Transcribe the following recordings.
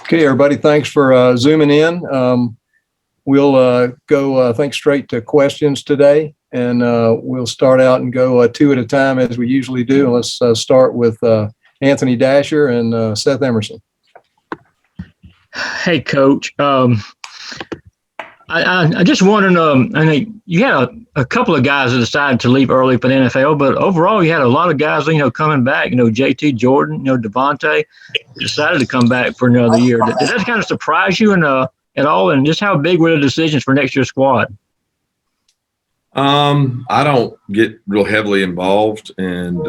Okay, everybody, thanks for zooming in. We'll go, I think, straight to questions today, and we'll start out and go two at a time as we usually do. And let's start with Anthony Dasher and Seth Emerson. Hey, Coach. I just wondered, I think you had a couple of guys that decided to leave early for the NFL, but overall you had a lot of guys, coming back, JT Jordan, Devontae decided to come back for another year. Did that kind of surprise you at all? And just how big were the decisions for next year's squad? I don't get real heavily involved and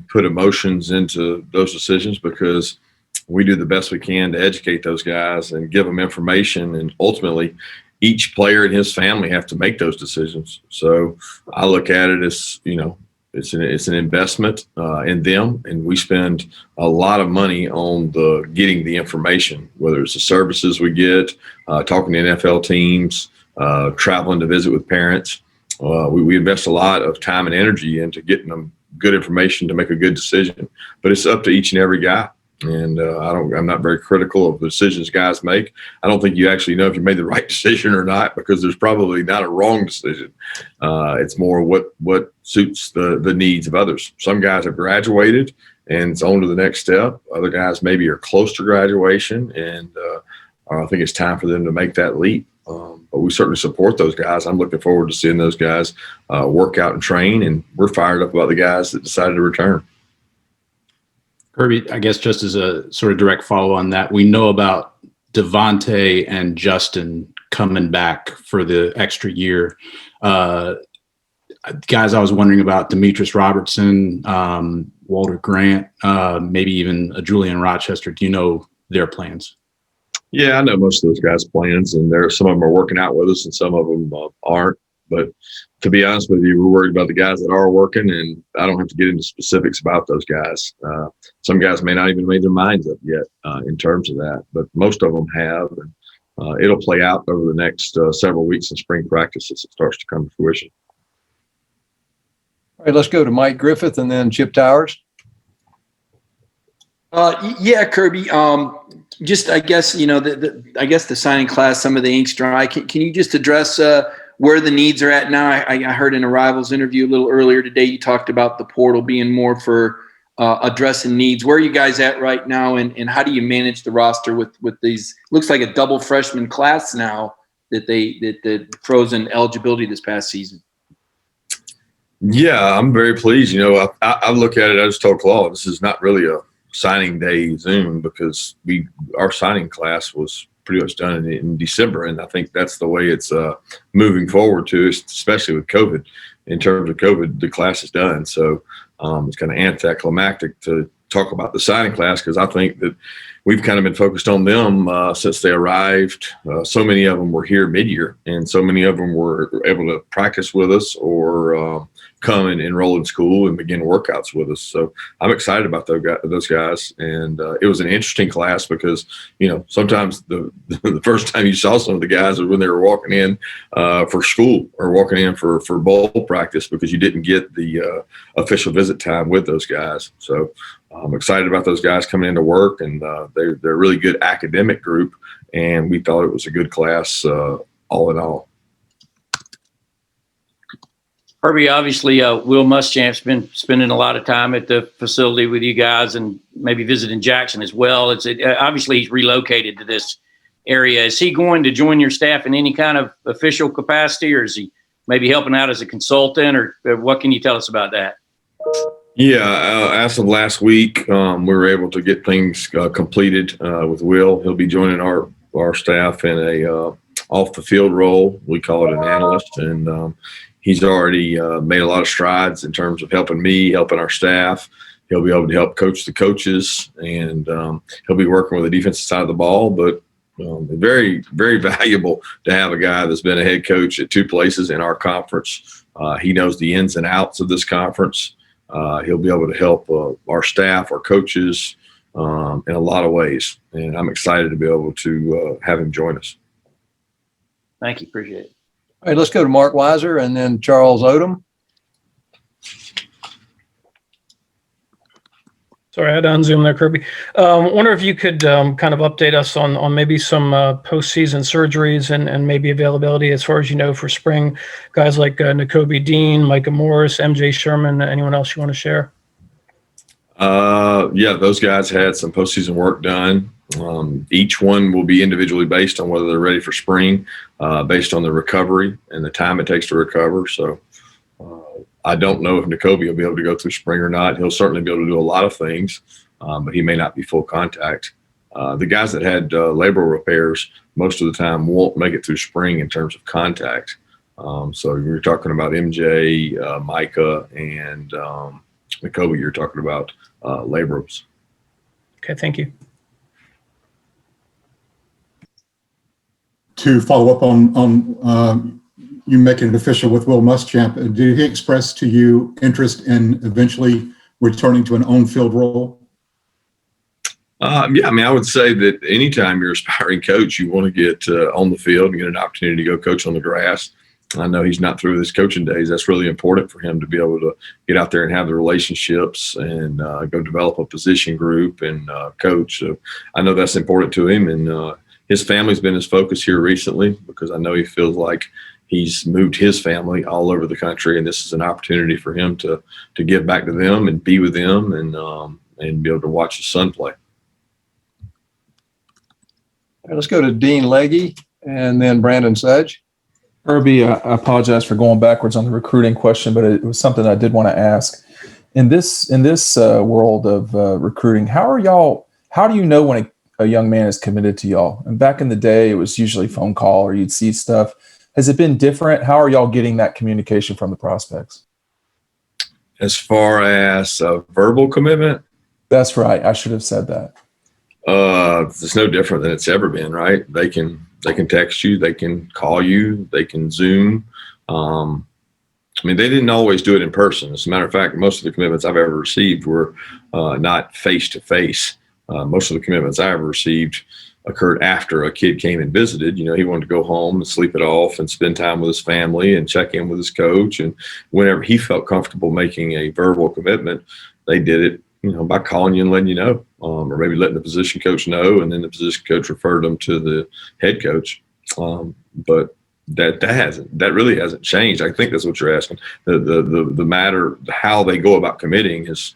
put emotions into those decisions because we do the best we can to educate those guys and give them information, and ultimately each player and his family have to make those decisions. So I look at it as, it's an investment in them, and we spend a lot of money on getting the information, whether it's the services we get, talking to NFL teams, traveling to visit with parents. We invest a lot of time and energy into getting them good information to make a good decision, but it's up to each and every guy. And I'm not very critical of the decisions guys make. I don't think you actually know if you made the right decision or not, because there's probably not a wrong decision. It's more what suits the needs of others. Some guys have graduated and it's on to the next step. Other guys maybe are close to graduation, and I think it's time for them to make that leap. But we certainly support those guys. I'm looking forward to seeing those guys work out and train, and we're fired up about the guys that decided to return. Kirby, I guess just as a sort of direct follow on that, we know about Devontae and Justin coming back for the extra year. Guys, I was wondering about Demetrius Robertson, Walter Grant, maybe even Julian Rochester. Do you know their plans? Yeah, I know most of those guys' plans, and some of them are working out with us and some of them aren't. But to be honest with you, we're worried about the guys that are working, and I don't have to get into specifics about those guys. Some guys may not even made their minds up yet in terms of that, but most of them have. And it'll play out over the next several weeks in spring practice as it starts to come to fruition. All right, let's go to Mike Griffith and then Chip Towers. Yeah, Kirby. Just I guess the signing class, some of the ink's dry. Can you just address where the needs are at now? I heard in a Rivals interview a little earlier today, you talked about the portal being more for addressing needs. Where are you guys at right now, and how do you manage the roster with these? Looks like a double freshman class now that frozen eligibility this past season. Yeah, I'm very pleased. I look at it. I just told Claude, this is not really a signing day Zoom, because our signing class was pretty much done in December, and I think that's the way it's moving forward to, especially with COVID. In terms of COVID, the class is done, so it's kind of anticlimactic to talk about the signing class, because I think that we've kind of been focused on them since they arrived. So many of them were here mid-year, and so many of them were able to practice with us or come and enroll in school and begin workouts with us. So I'm excited about those guys. And it was an interesting class because, sometimes the first time you saw some of the guys was when they were walking in for school or walking in for bowl practice, because you didn't get the official visit time with those guys. So I'm excited about those guys coming into work, and they're a really good academic group, and we thought it was a good class all in all. Kirby, obviously, Will Muschamp's been spending a lot of time at the facility with you guys, and maybe visiting Jackson as well. Obviously he's relocated to this area. Is he going to join your staff in any kind of official capacity, or is he maybe helping out as a consultant, or what can you tell us about that? Yeah, as of last week, we were able to get things completed with Will. He'll be joining our staff in a off the field role. We call it an analyst, and he's already made a lot of strides in terms of helping me, helping our staff. He'll be able to help coach the coaches, and he'll be working with the defensive side of the ball. But very, very valuable to have a guy that's been a head coach at two places in our conference. He knows the ins and outs of this conference. He'll be able to help our staff, our coaches, in a lot of ways. And I'm excited to be able to have him join us. Thank you. Appreciate it. All right, let's go to Mark Weiser and then Charles Odom. Sorry, I had to unzoom there, Kirby. Wonder if you could kind of update us on maybe some postseason surgeries and maybe availability as far as you know for spring. Guys like Nakobe Dean, Micah Morris, MJ Sherman, anyone else you want to share? Yeah, those guys had some postseason work done. Each one will be individually based on whether they're ready for spring, based on the recovery and the time it takes to recover. So I don't know if Nakobe will be able to go through spring or not. He'll certainly be able to do a lot of things, but he may not be full contact. The guys that had labral repairs most of the time won't make it through spring in terms of contact. So you're talking about MJ, Micah, and Nakobe. You're talking about labrums. Okay, thank you. To follow up on you making it official with Will Muschamp, did he express to you interest in eventually returning to an on-field role? Yeah, I mean, I would say that anytime you're aspiring coach, you want to get on the field and get an opportunity to go coach on the grass. I know he's not through his coaching days. That's really important for him to be able to get out there and have the relationships and go develop a position group and coach. So I know that's important to him. And his family's been his focus here recently because I know he feels like he's moved his family all over the country. And this is an opportunity for him to give back to them and be with them and be able to watch his son play. All right, let's go to Dean Legge and then Brandon Sudge. Kirby, I apologize for going backwards on the recruiting question, but it was something I did want to ask. In this world of recruiting, how do you know when a young man is committed to y'all? And back in the day, it was usually phone call or you'd see stuff. Has it been different? How are y'all getting that communication from the prospects? As far as verbal commitment? That's right. I should have said that. It's no different than it's ever been, right? They can text you, they can call you, they can Zoom. I mean, they didn't always do it in person. As a matter of fact, most of the commitments I've ever received were not face to face. Most of the commitments I ever received occurred after a kid came and visited. You know, he wanted to go home and sleep it off and spend time with his family and check in with his coach. And whenever he felt comfortable making a verbal commitment, they did it, you know, by calling you and letting you know, or maybe letting the position coach know, and then the position coach referred them to the head coach. But that really hasn't changed. I think that's what you're asking. The matter, how they go about committing has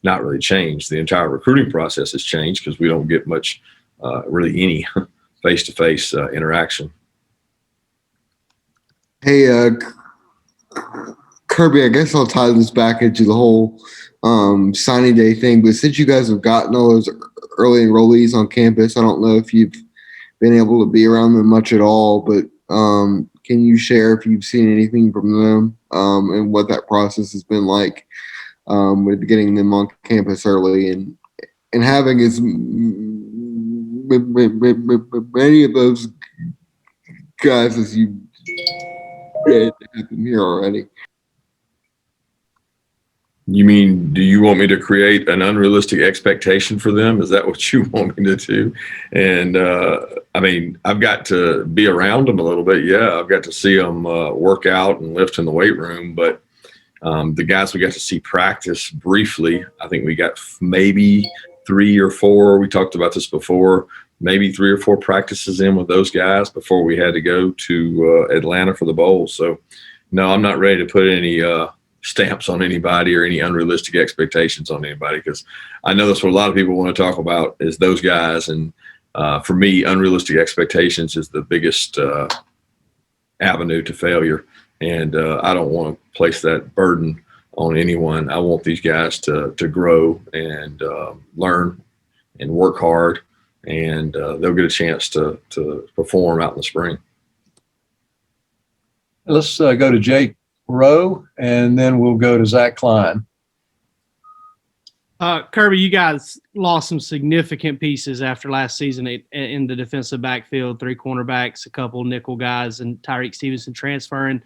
not really changed. The entire recruiting process has changed because we don't get much, really any face-to-face interaction. Hey, Kirby, I guess I'll tie this back into the whole signing day thing, but since you guys have gotten all those early enrollees on campus, I don't know if you've been able to be around them much at all, but can you share if you've seen anything from them and what that process has been like with getting them on campus early and having as many of those guys as you did have them here already? You mean, do you want me to create an unrealistic expectation for them? Is that what you want me to do? And I mean, I've got to be around them a little bit. Yeah, I've got to see them work out and lift in the weight room. But the guys we got to see practice briefly, I think we got maybe 3 or 4. We talked about this before. Maybe 3 or 4 practices in with those guys before we had to go to Atlanta for the bowl. So, no, I'm not ready to put any stamps on anybody or any unrealistic expectations on anybody, because I know that's what a lot of people want to talk about is those guys. And for me, unrealistic expectations is the biggest avenue to failure. And I don't want to place that burden on anyone. I want these guys to grow and learn and work hard, and they'll get a chance to perform out in the spring. Let's go to Jake Rowe, and then we'll go to Zach Klein. Kirby, you guys lost some significant pieces after last season in the defensive backfield, 3 cornerbacks, a couple nickel guys, and Tyreek Stevenson transferring.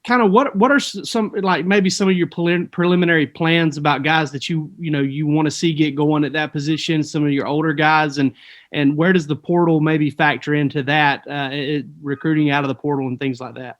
Kind of what are some, like maybe some of your preliminary plans about guys that you want to see get going at that position, some of your older guys, and where does the portal maybe factor into that, recruiting out of the portal and things like that?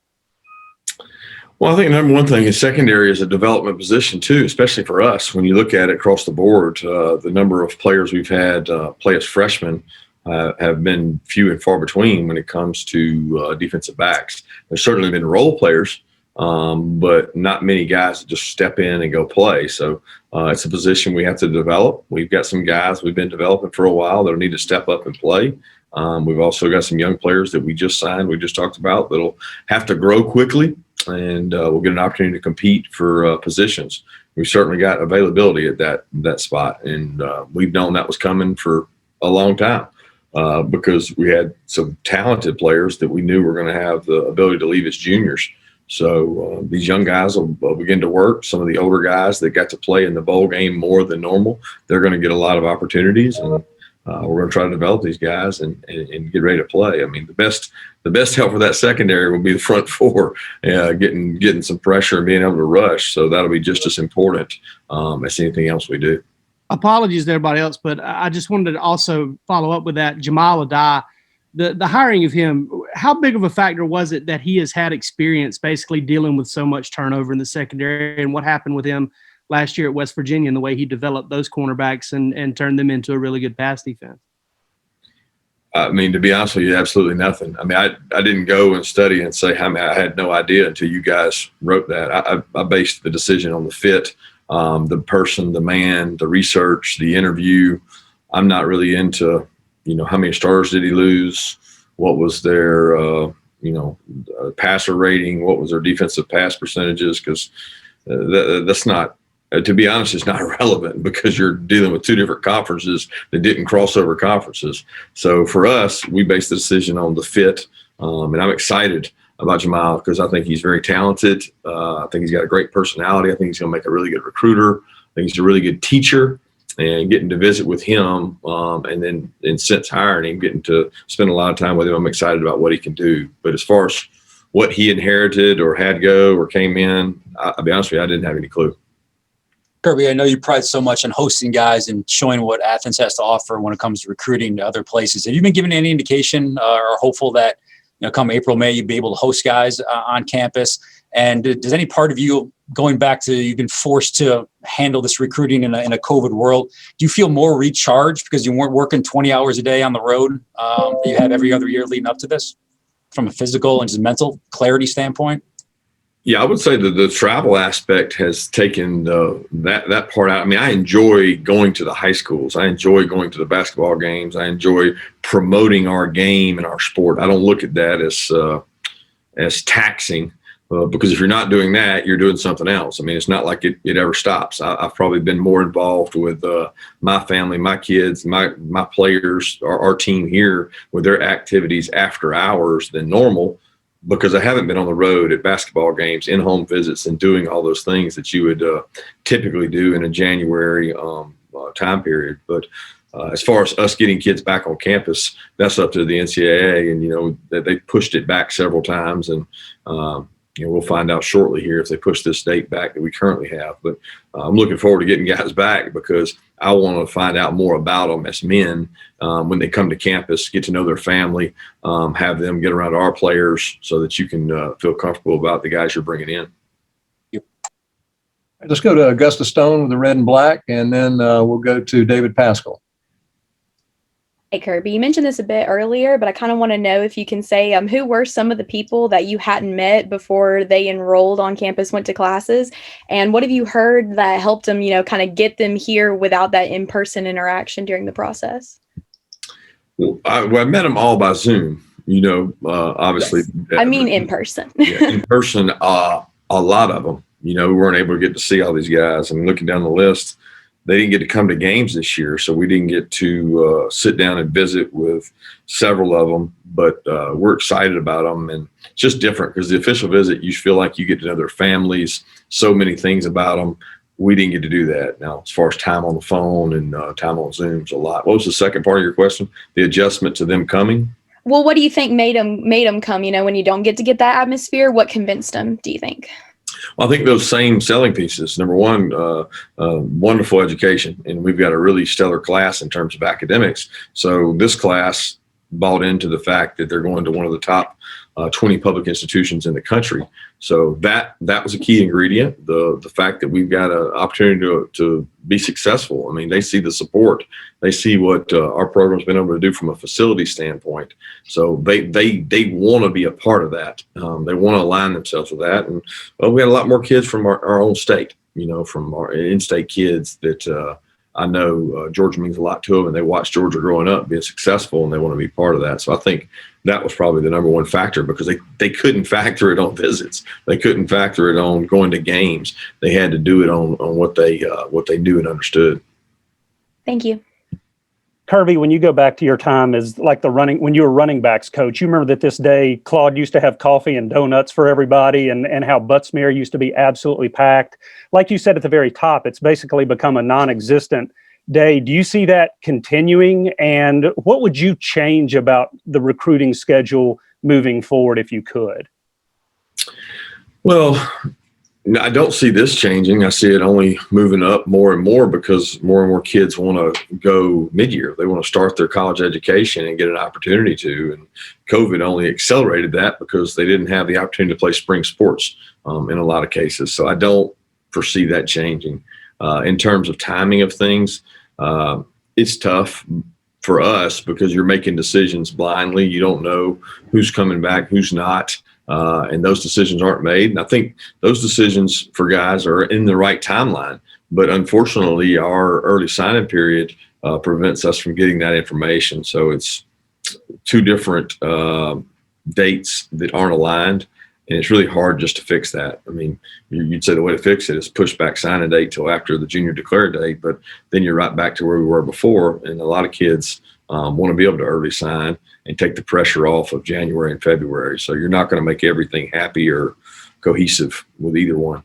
Well, I think number one thing is secondary is a development position too, especially for us. When you look at it across the board, the number of players we've had play as freshmen have been few and far between when it comes to defensive backs. There's certainly been role players, but not many guys that just step in and go play. So it's a position we have to develop. We've got some guys we've been developing for a while that'll need to step up and play. We've also got some young players that we just signed, we just talked about, that'll have to grow quickly, and we'll get an opportunity to compete for positions. We've certainly got availability at that spot, and we've known that was coming for a long time because we had some talented players that we knew were going to have the ability to leave as juniors. So these young guys will begin to work. Some of the older guys that got to play in the bowl game more than normal, they're going to get a lot of opportunities, and we're going to try to develop these guys and get ready to play. I mean, the best help for that secondary will be the front four, getting some pressure and being able to rush. So that'll be just as important as anything else we do. Apologies to everybody else, but I just wanted to also follow up with that. Jamal Adai, the hiring of him, how big of a factor was it that he has had experience basically dealing with so much turnover in the secondary, and what happened with him last year at West Virginia and the way he developed those cornerbacks and turned them into a really good pass defense? I mean, to be honest with you, absolutely nothing. I mean, I didn't go and study and say, I had no idea until you guys wrote that. I based the decision on the fit, the person, the man, the research, the interview. I'm not really into, how many stars did he lose? What was their, passer rating? What was their defensive pass percentages? Because that's not, to be honest, it's not relevant because you're dealing with two different conferences that didn't cross over conferences. So for us, we based the decision on the fit. And I'm excited about Jamal because I think he's very talented. I think he's got a great personality. I think he's going to make a really good recruiter. I think he's a really good teacher. And getting to visit with him and since hiring him, getting to spend a lot of time with him, I'm excited about what he can do. But as far as what he inherited or had go or came in, I'll be honest with you, I didn't have any clue. Kirby, I know you pride so much on hosting guys and showing what Athens has to offer when it comes to recruiting to other places. Have you been given any indication or hopeful that, come April, May, you'll be able to host guys on campus? And does any part of you, going back to you've been forced to handle this recruiting in a COVID world, do you feel more recharged because you weren't working 20 hours a day on the road that you had every other year leading up to this from a physical and just mental clarity standpoint? Yeah, I would say that the travel aspect has taken that part out. I mean, I enjoy going to the high schools. I enjoy going to the basketball games. I enjoy promoting our game and our sport. I don't look at that as taxing because if you're not doing that, you're doing something else. I mean, it's not like it ever stops. I've probably been more involved with my family, my kids, my players, our team here with their activities after hours than normal, because I haven't been on the road at basketball games, in-home visits, and doing all those things that you would typically do in a January time period. But as far as us getting kids back on campus, that's up to the NCAA, and they pushed it back several times, and we'll find out shortly here if they push this date back that we currently have. But I'm looking forward to getting guys back because I want to find out more about them as men when they come to campus, get to know their family, have them get around our players so that you can feel comfortable about the guys you're bringing in. Let's go to Augusta Stone with the red and black, and then we'll go to David Pascal. Hey, Kirby, you mentioned this a bit earlier, but I kind of want to know if you can say who were some of the people that you hadn't met before they enrolled on campus, went to classes, and what have you heard that helped them, kind of get them here without that in-person interaction during the process? Well, I met them all by Zoom, obviously. Yes. I mean in person. Yeah, in person, a lot of them. We weren't able to get to see all these guys. I mean, looking down the list, they didn't get to come to games this year, so we didn't get to sit down and visit with several of them. But we're excited about them, and it's just different because the official visit, you feel like you get to know their families, so many things about them. We didn't get to do that. Now, as far as time on the phone and time on Zoom's a lot. What was the second part of your question? The adjustment to them coming? Well, what do you think made them come? When you don't get to get that atmosphere, what convinced them, do you think? Well, I think those same selling pieces. Number one, wonderful education, and we've got a really stellar class in terms of academics. So this class bought into the fact that they're going to one of the top 20 public institutions in the country. So that was a key ingredient. The fact that we've got an opportunity to be successful. I mean, they see the support. They see what our program's been able to do from a facility standpoint. So they want to be a part of that. They want to align themselves with that. And we had a lot more kids from our own state, from our in-state kids that I know Georgia means a lot to them, and they watch Georgia growing up being successful, and they want to be part of that. So I think that was probably the number one factor, because they couldn't factor it on visits. They couldn't factor it on going to games. They had to do it on what they knew and understood. Thank you. Kirby, when you go back to your time as like when you were running backs coach, you remember that this day Claude used to have coffee and donuts for everybody, and how Buttsmere used to be absolutely packed. Like you said at the very top, it's basically become a non-existent day. Do you see that continuing? And what would you change about the recruiting schedule moving forward if you could? Well, I don't see this changing. I see it only moving up more and more, because more and more kids want to go mid-year. They want to start their college education and get an opportunity to. And COVID only accelerated that, because they didn't have the opportunity to play spring sports in a lot of cases. So I don't foresee that changing. In terms of timing of things, it's tough for us, because you're making decisions blindly. You don't know who's coming back, who's not. And those decisions aren't made. And I think those decisions for guys are in the right timeline. But unfortunately, our early signing period prevents us from getting that information. So it's two different dates that aren't aligned. And it's really hard just to fix that. I mean, you'd say the way to fix it is push back signing date till after the junior declare date, but then you're right back to where we were before. And a lot of kids want to be able to early sign and take the pressure off of January and February. So you're not going to make everything happy or cohesive with either one. All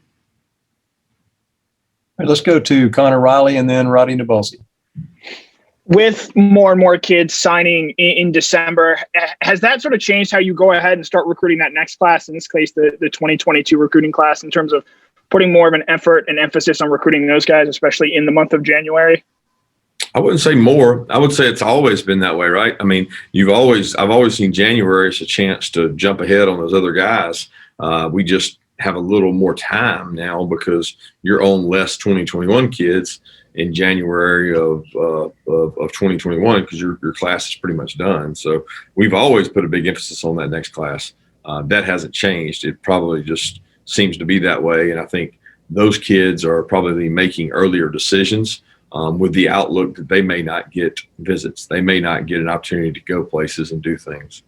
right, let's go to Connor Riley and then Roddy Nabulsi. With more and more kids signing in December, has that sort of changed how you go ahead and start recruiting that next class, in this case, the 2022 recruiting class, in terms of putting more of an effort and emphasis on recruiting those guys, especially in the month of January? I wouldn't say more. I would say it's always been that way, right? I mean, I've always seen January as a chance to jump ahead on those other guys. We just have a little more time now, because you're on less 2021 kids in January of 2021, because your class is pretty much done. So we've always put a big emphasis on that next class. That hasn't changed. It probably just seems to be that way. And I think those kids are probably making earlier decisions with the outlook that they may not get visits. They may not get an opportunity to go places and do things.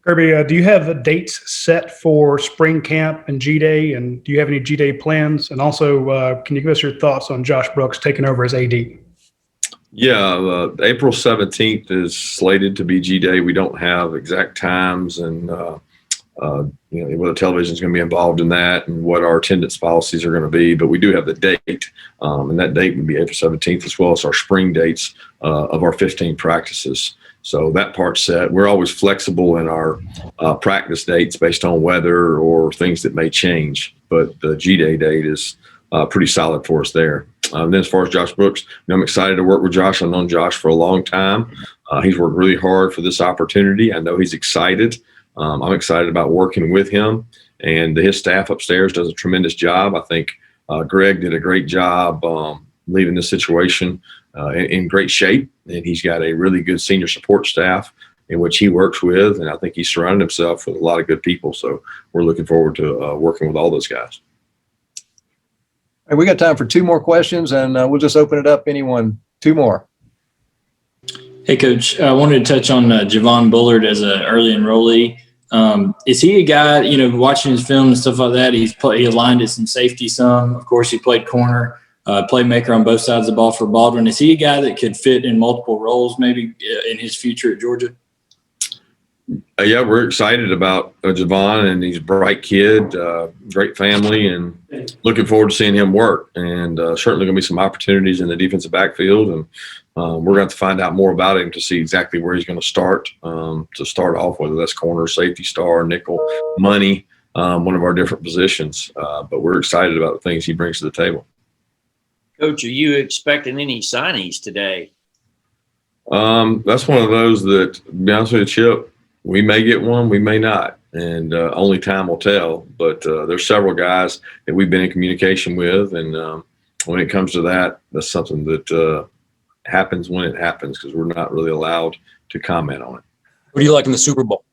Kirby, do you have dates set for spring camp and G-Day? And do you have any G-Day plans? And also, can you give us your thoughts on Josh Brooks taking over as AD? Yeah, April 17th is slated to be G-Day. We don't have exact times and whether television is going to be involved in that and what our attendance policies are going to be. But we do have the date, and that date would be April 17th, as well as our spring dates of our 15 practices. So that part's set. We're always flexible in our practice dates based on weather or things that may change. But the G-Day date is pretty solid for us there. Then as far as Josh Brooks, I'm excited to work with Josh. I've known Josh for a long time. He's worked really hard for this opportunity. I know he's excited. I'm excited about working with him. And his staff upstairs does a tremendous job. I think Greg did a great job leaving this situation in great shape. And he's got a really good senior support staff in which he works with. And I think he's surrounded himself with a lot of good people. So we're looking forward to working with all those guys. All right, we got time for two more questions, and we'll just open it up. Anyone? Two more. Hey, Coach. I wanted to touch on Javon Bullard as an early enrollee. Is he a guy, watching his film and stuff like that, he aligned at some safety some. Of course, he played corner, playmaker on both sides of the ball for Baldwin. Is he a guy that could fit in multiple roles maybe in his future at Georgia? Yeah, we're excited about Javon, and he's a bright kid, great family, and looking forward to seeing him work. And certainly going to be some opportunities in the defensive backfield. And we're going to have to find out more about him to see exactly where he's going to start off, whether that's corner, safety, star, nickel, money, one of our different positions. But we're excited about the things he brings to the table. Coach, are you expecting any signees today? That's one of those that, to be honest with you, Chip, we may get one, we may not, and only time will tell. But there's several guys that we've been in communication with, and when it comes to that, that's something that happens when it happens, because we're not really allowed to comment on it. What do you like in the Super Bowl?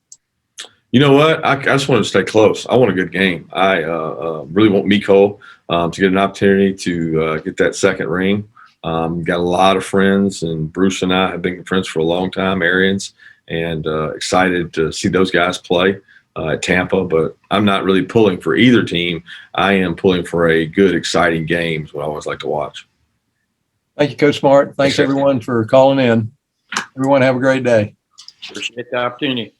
You know what? I just want to stay close. I want a good game. I really want Miko to get an opportunity to get that second ring. Got a lot of friends, and Bruce and I have been friends for a long time, Arians, and excited to see those guys play at Tampa. But I'm not really pulling for either team. I am pulling for a good, exciting game, is what I always like to watch. Thank you, Coach Smart. Thanks, everyone, for calling in. Everyone have a great day. Appreciate the opportunity.